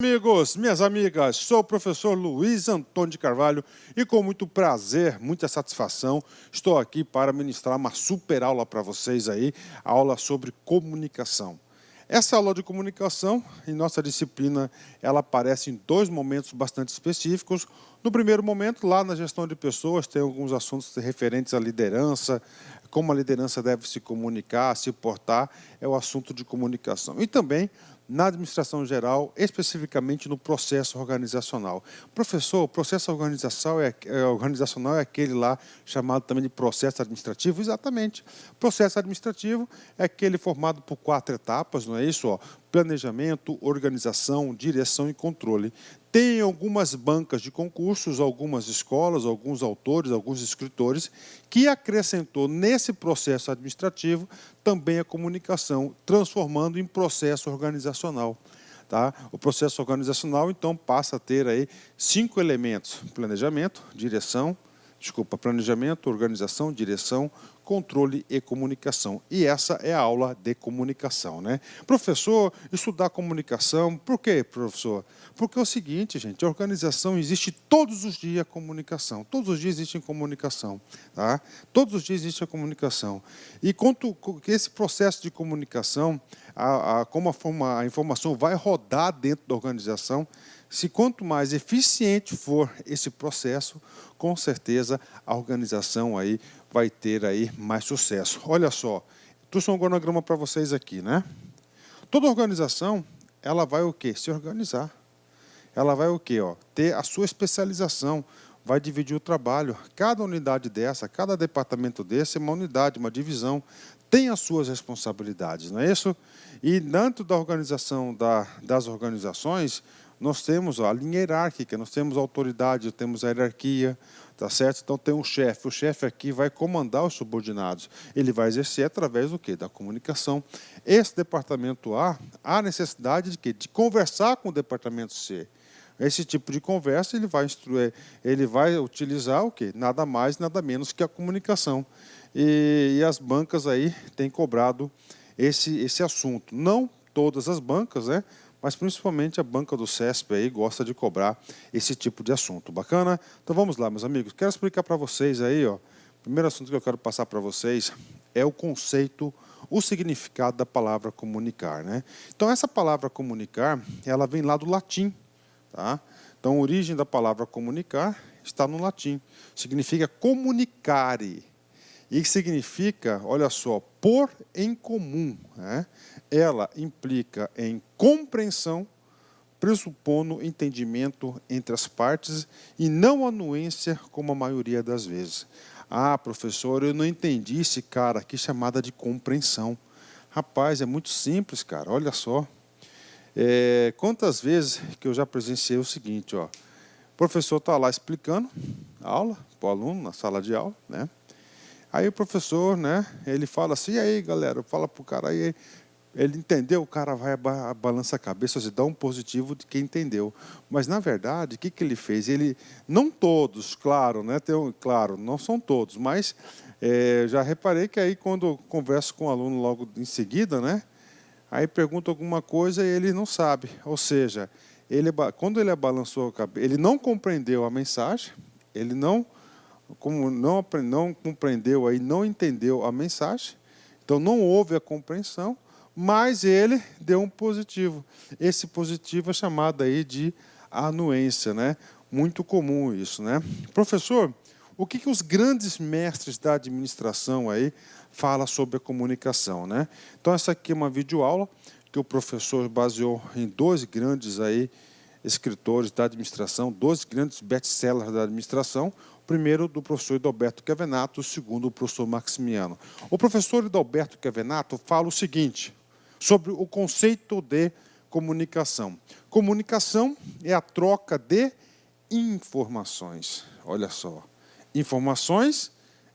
Amigos, minhas amigas, sou o professor Luiz Antônio de Carvalho e com muito prazer, muita satisfação, estou aqui para ministrar uma super aula para vocês aí, aula sobre comunicação. Essa aula de comunicação, em nossa disciplina, ela aparece em dois momentos bastante específicos. No primeiro momento, lá na gestão de pessoas, tem alguns assuntos referentes à liderança, como a liderança deve se comunicar, se portar, é o assunto de comunicação. E também na administração geral, especificamente no processo organizacional. Professor, o processo organizacional é aquele lá chamado também de processo administrativo? Exatamente. Processo administrativo é aquele formado por 4 etapas, não é isso? Ó, planejamento, organização, direção e controle. Tem algumas bancas de concursos, algumas escolas, alguns autores, alguns escritores, que acrescentou nesse processo administrativo também a comunicação, transformando em processo organizacional. Tá? O processo organizacional, então, passa a ter aí 5 elementos: planejamento, organização, direção, controle e comunicação. E essa é a aula de comunicação, né? Professor, estudar comunicação, por quê, professor? Porque é o seguinte, gente, a organização existe todos os dias a comunicação. Todos os dias existe comunicação, tá? Todos os dias existe a comunicação. E quanto que esse processo de comunicação, como a informação vai rodar dentro da organização, se quanto mais eficiente for esse processo, com certeza a organização aí vai ter aí mais sucesso. Olha só, trouxe um cronograma para vocês aqui, né? Toda organização, ela vai o quê? Se organizar. Ela vai o quê? Ó, ter a sua especialização, vai dividir o trabalho. Cada unidade dessa, cada departamento desse é uma unidade, uma divisão, tem as suas responsabilidades, não é isso? E dentro da organização das organizações, nós temos a linha hierárquica, nós temos a autoridade, temos a hierarquia, tá certo? Então tem um chefe, o chefe aqui vai comandar os subordinados, ele vai exercer através do quê? Da comunicação. Esse departamento A, há necessidade de quê? De conversar com o departamento C. Esse tipo de conversa ele vai utilizar o quê? Nada mais, nada menos que a comunicação. E as bancas aí têm cobrado esse assunto. Não todas as bancas, né? Mas principalmente a banca do CESP aí gosta de cobrar esse tipo de assunto. Bacana? Então vamos lá, meus amigos. Quero explicar para vocês aí, ó. O primeiro assunto que eu quero passar para vocês é o conceito, o significado da palavra comunicar, né? Então essa palavra comunicar, ela vem lá do latim, tá? Então a origem da palavra comunicar está no latim. Significa comunicare. E significa, olha só, pôr em comum, né? Ela implica em compreensão, pressupondo entendimento entre as partes e não anuência como a maioria das vezes. Ah, professor, eu não entendi esse cara aqui chamada de compreensão. Rapaz, é muito simples, cara, olha só. Quantas vezes que eu já presenciei o seguinte, ó. O professor está lá explicando a aula para o aluno na sala de aula, né? Aí o professor, né, ele fala assim, e aí, galera, fala para o cara aí, ele entendeu, o cara vai balança a cabeça, você dá um positivo de quem entendeu. Mas, na verdade, o que ele fez? Não todos, claro, né, claro, não são todos, mas já reparei que aí quando eu converso com o aluno logo em seguida, né, aí pergunta alguma coisa e ele não sabe. Ou seja, quando ele balançou a cabeça, ele não compreendeu a mensagem, ele não compreendeu, aí não entendeu a mensagem, então não houve a compreensão, mas ele deu um positivo. Esse positivo é chamado aí de anuência, né? Muito comum isso, né? Professor, o que os grandes mestres da administração aí falam sobre a comunicação, né? Então essa aqui é uma videoaula que o professor baseou em 2 grandes aí escritores da administração, 2 grandes best-sellers da administração. O primeiro do professor Adalberto Chiavenato, o segundo do professor Maximiano. O professor Adalberto Chiavenato fala o seguinte sobre o conceito de comunicação. Comunicação é a troca de informações. Olha só, informações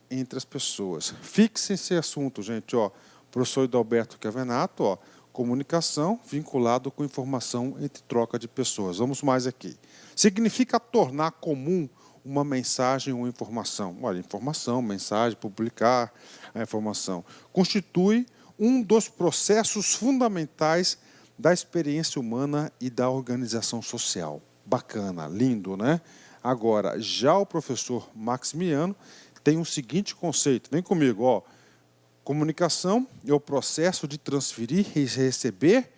entre as pessoas. Fixem esse assunto, gente. Ó, professor Adalberto Chiavenato, ó, comunicação vinculado com informação entre troca de pessoas. Vamos mais aqui. Significa tornar comum uma mensagem ou informação. Olha, informação, mensagem, publicar a informação. Constitui um dos processos fundamentais da experiência humana e da organização social. Bacana, lindo, né? Agora, já o professor Maximiano tem o seguinte conceito. Vem comigo, ó. Comunicação é o processo de transferir e receber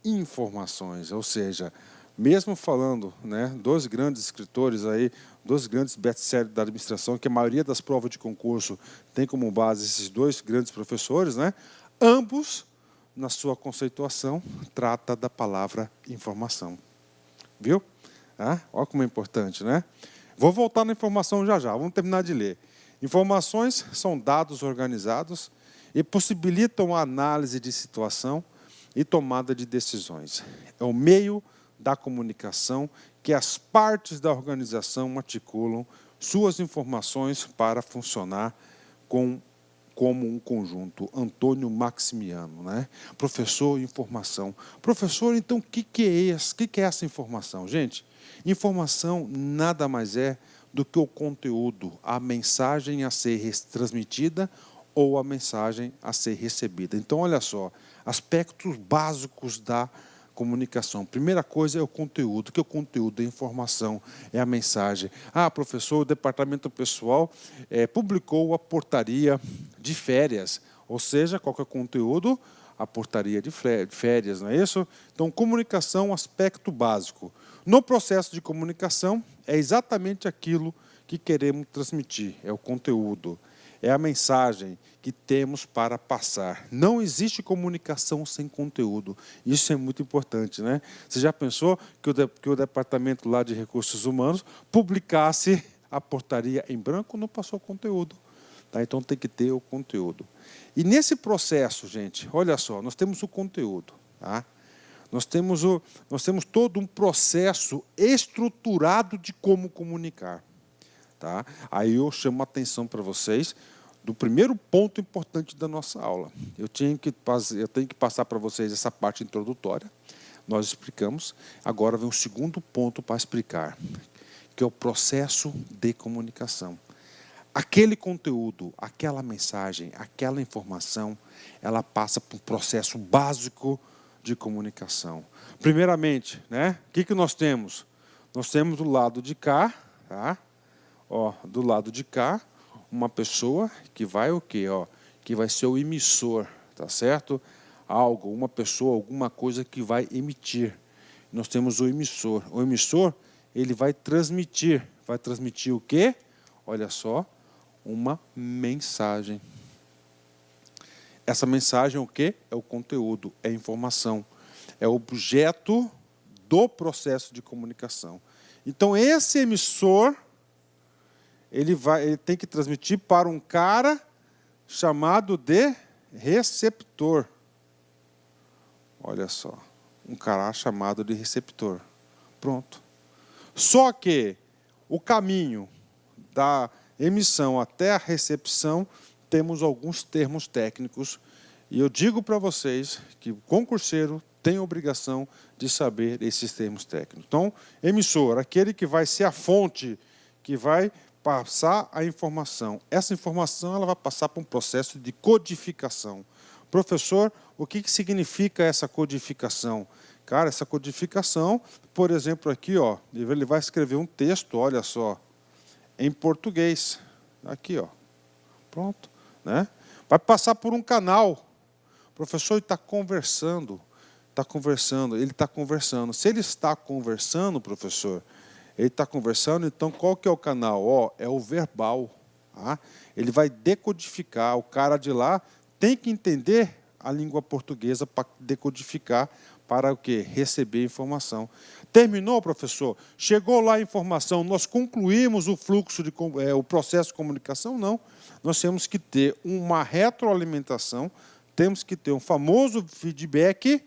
informações, ou seja, mesmo falando, né, dois grandes escritores aí, dois grandes best-sellers da administração, que a maioria das provas de concurso tem como base esses dois grandes professores, né, ambos, na sua conceituação, trata da palavra informação. Viu? Olha como é importante, né? Vou voltar na informação já já, vamos terminar de ler. Informações são dados organizados e possibilitam a análise de situação e tomada de decisões. É o meio da comunicação que as partes da organização articulam suas informações para funcionar como um conjunto. Antônio Maximiano, né? Professor, informação. Professor, então, o que é essa informação? Gente, informação nada mais é do que o conteúdo, a mensagem a ser transmitida ou a mensagem a ser recebida. Então, olha só, aspectos básicos da comunicação. Primeira coisa é o conteúdo. O que é o conteúdo? É a informação, é a mensagem. Professor, o departamento pessoal publicou a portaria de férias. Ou seja, qual que é o conteúdo? A portaria de férias, não é isso? Então, comunicação, aspecto básico. No processo de comunicação, é exatamente aquilo que queremos transmitir, é o conteúdo. É a mensagem que temos para passar. Não existe comunicação sem conteúdo. Isso é muito importante, né? Você já pensou que o departamento lá de recursos humanos publicasse a portaria em branco? Não passou conteúdo. Tá? Então tem que ter o conteúdo. E nesse processo, gente, olha só, nós temos o conteúdo. Tá? Nós temos todo um processo estruturado de como comunicar. Tá? Aí eu chamo a atenção para vocês do primeiro ponto importante da nossa aula. Eu tenho que passar para vocês essa parte introdutória. Nós explicamos. Agora vem o segundo ponto para explicar, que é o processo de comunicação. Aquele conteúdo, aquela mensagem, aquela informação, ela passa por um processo básico de comunicação. Primeiramente, né, o que nós temos? Nós temos do lado de cá, tá? Do lado de cá, uma pessoa que vai o quê? Que vai ser o emissor, tá certo? Uma pessoa, alguma coisa que vai emitir. Nós temos o emissor. O emissor, ele vai transmitir. Vai transmitir o quê? Olha só, uma mensagem. Essa mensagem é o quê? É o conteúdo, é a informação. É o objeto do processo de comunicação. Então, esse emissor, ele tem que transmitir para um cara chamado de receptor. Olha só, um cara chamado de receptor. Pronto. Só que o caminho da emissão até a recepção, temos alguns termos técnicos, e eu digo para vocês que o concurseiro tem a obrigação de saber esses termos técnicos. Então, emissor, aquele que vai ser a fonte, que vai passar a informação. Essa informação ela vai passar por um processo de codificação. Professor, o que significa essa codificação? Cara, essa codificação, por exemplo, aqui, ele vai escrever um texto, olha só, em português. Aqui, pronto. Né? Vai passar por um canal. O professor está conversando. Ele está conversando. Se ele está conversando, professor, ele está conversando, então qual que é o canal? É o verbal. Tá? Ele vai decodificar. O cara de lá tem que entender a língua portuguesa para decodificar, para o quê? Receber informação. Terminou, professor? Chegou lá a informação, nós concluímos o fluxo, o processo de comunicação? Não. Nós temos que ter uma retroalimentação, temos que ter um famoso feedback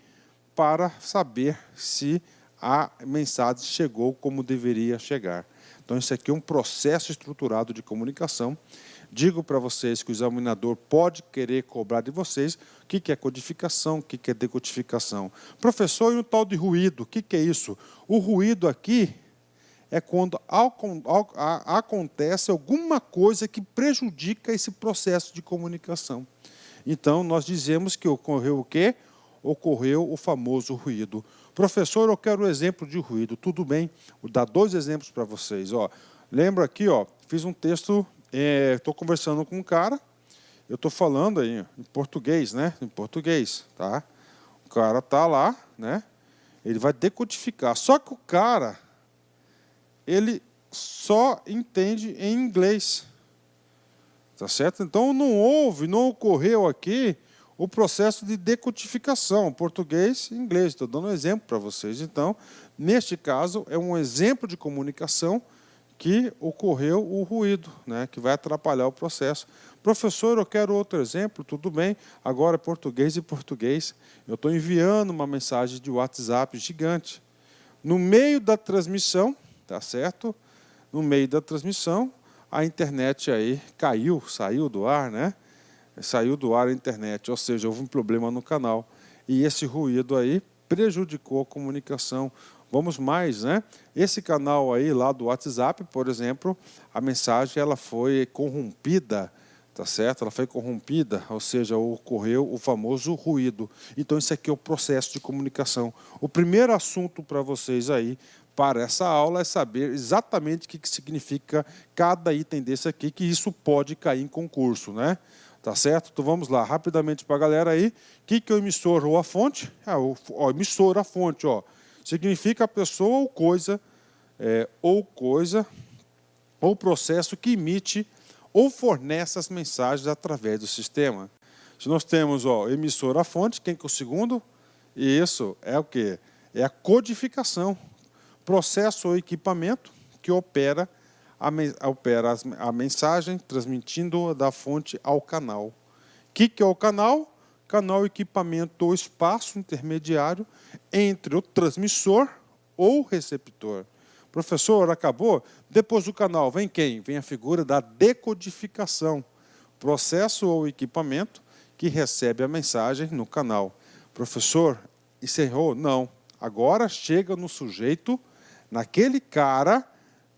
para saber se a mensagem chegou como deveria chegar. Então, isso aqui é um processo estruturado de comunicação. Digo para vocês que o examinador pode querer cobrar de vocês o que é codificação, o que é decodificação. Professor, e o tal de ruído, o que é isso? O ruído aqui é quando acontece alguma coisa que prejudica esse processo de comunicação. Então, nós dizemos que ocorreu o quê? ocorreu o famoso ruído. Professor, eu quero um exemplo de ruído. Tudo bem, vou dar 2 exemplos para vocês. Ó, lembra aqui, ó, fiz um texto, estou conversando com um cara, eu estou falando aí em português, né? Em português, tá? O cara está lá, né? Ele vai decodificar. Só que o cara, ele só entende em inglês. Tá certo? Então não ocorreu aqui o processo de decodificação, português e inglês. Estou dando um exemplo para vocês. Então, neste caso, é um exemplo de comunicação que ocorreu o ruído, né, que vai atrapalhar o processo. Professor, eu quero outro exemplo, tudo bem, agora português e português. Eu estou enviando uma mensagem de WhatsApp gigante. No meio da transmissão, tá certo? No meio da transmissão, a internet aí caiu, saiu do ar, né? Saiu do ar a internet, ou seja, houve um problema no canal. E esse ruído aí prejudicou a comunicação. Vamos mais, né? Esse canal aí lá do WhatsApp, por exemplo, a mensagem ela foi corrompida, tá certo? Ela foi corrompida, ou seja, ocorreu o famoso ruído. Então, isso aqui é o processo de comunicação. O primeiro assunto para vocês aí, para essa aula, é saber exatamente o que significa cada item desse aqui, que isso pode cair em concurso, né? Tá certo? Então vamos lá, rapidamente para a galera aí. O que é o emissor ou a fonte? O emissor, a fonte, ó. Significa a pessoa ou coisa, ou processo que emite ou fornece as mensagens através do sistema. Se nós temos, ó, emissor, a fonte, quem que é o segundo? Isso é o quê? É a codificação. Processo ou equipamento que opera a mensagem, transmitindo da fonte ao canal. O que é o canal? Canal, equipamento ou espaço intermediário entre o transmissor ou receptor. Professor, acabou? Depois do canal, vem quem? Vem a figura da decodificação. Processo ou equipamento que recebe a mensagem no canal. Professor, encerrou? Não. Agora chega no sujeito, naquele cara,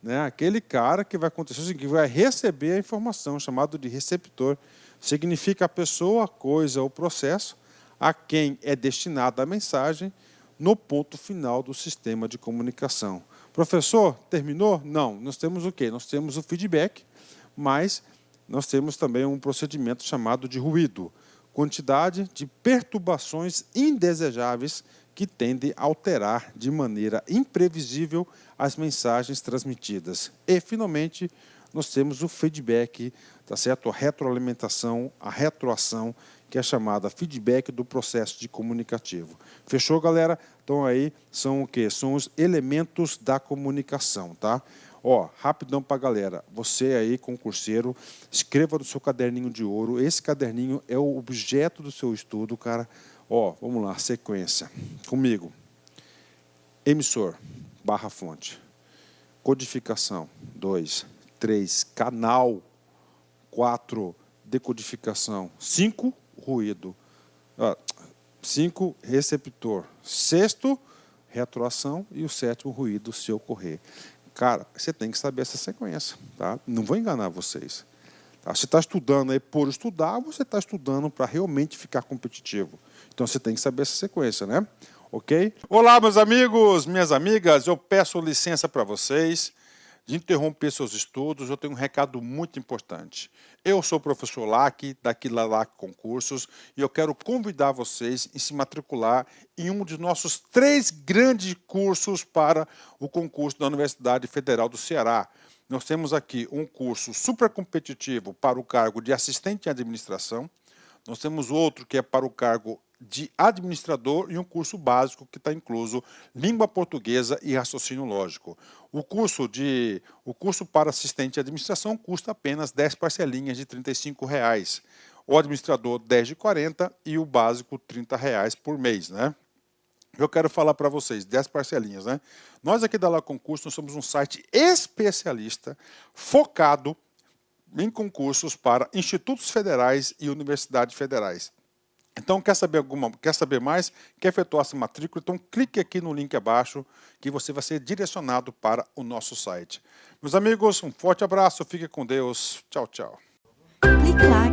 né, aquele cara que vai acontecer o seguinte, que vai receber a informação, chamado de receptor. Significa a pessoa, a coisa ou processo a quem é destinada a mensagem no ponto final do sistema de comunicação. Professor, terminou? Não. Nós temos o quê? Nós temos o feedback, mas nós temos também um procedimento chamado de ruído. Quantidade de perturbações indesejáveis que tendem a alterar de maneira imprevisível as mensagens transmitidas. E, finalmente, nós temos o feedback, tá certo? A retroalimentação, a retroação, que é chamada feedback do processo de comunicativo. Fechou, galera? Então, aí são o quê? São os elementos da comunicação, tá? Ó, rapidão para a galera, você aí, concurseiro, escreva no seu caderninho de ouro. Esse caderninho é o objeto do seu estudo, cara. Ó, vamos lá, sequência. Comigo. Emissor, barra fonte. Codificação, 2. 3. Canal, 4. Decodificação, 5. Ruído. 5. Receptor. 6º, retroação. E o 7º, ruído, se ocorrer. Cara, você tem que saber essa sequência, tá? Não vou enganar vocês. Tá? Você está estudando aí por estudar, ou você está estudando para realmente ficar competitivo? Então você tem que saber essa sequência, né? Ok? Olá, meus amigos, minhas amigas, eu peço licença para vocês de interromper seus estudos. Eu tenho um recado muito importante. Eu sou o professor Lac, daqui Lac Concursos, e eu quero convidar vocês a se matricular em um de nossos 3 grandes cursos para o concurso da Universidade Federal do Ceará. Nós temos aqui um curso super competitivo para o cargo de assistente em administração. Nós temos outro que é para o cargo de administrador e um curso básico que está incluso língua portuguesa e raciocínio lógico. O curso para assistente de administração custa apenas 10 parcelinhas de R$ 35,00. O administrador 10 de 40 e o básico R$ 30,00 por mês, né? Eu quero falar para vocês, 10 parcelinhas, né? Nós aqui da La Concurso, nós somos um site especialista focado em concursos para institutos federais e universidades federais. Então, quer saber mais? Quer efetuar essa matrícula? Então, clique aqui no link abaixo que você vai ser direcionado para o nosso site. Meus amigos, um forte abraço, fique com Deus. Tchau, tchau. Clique lá.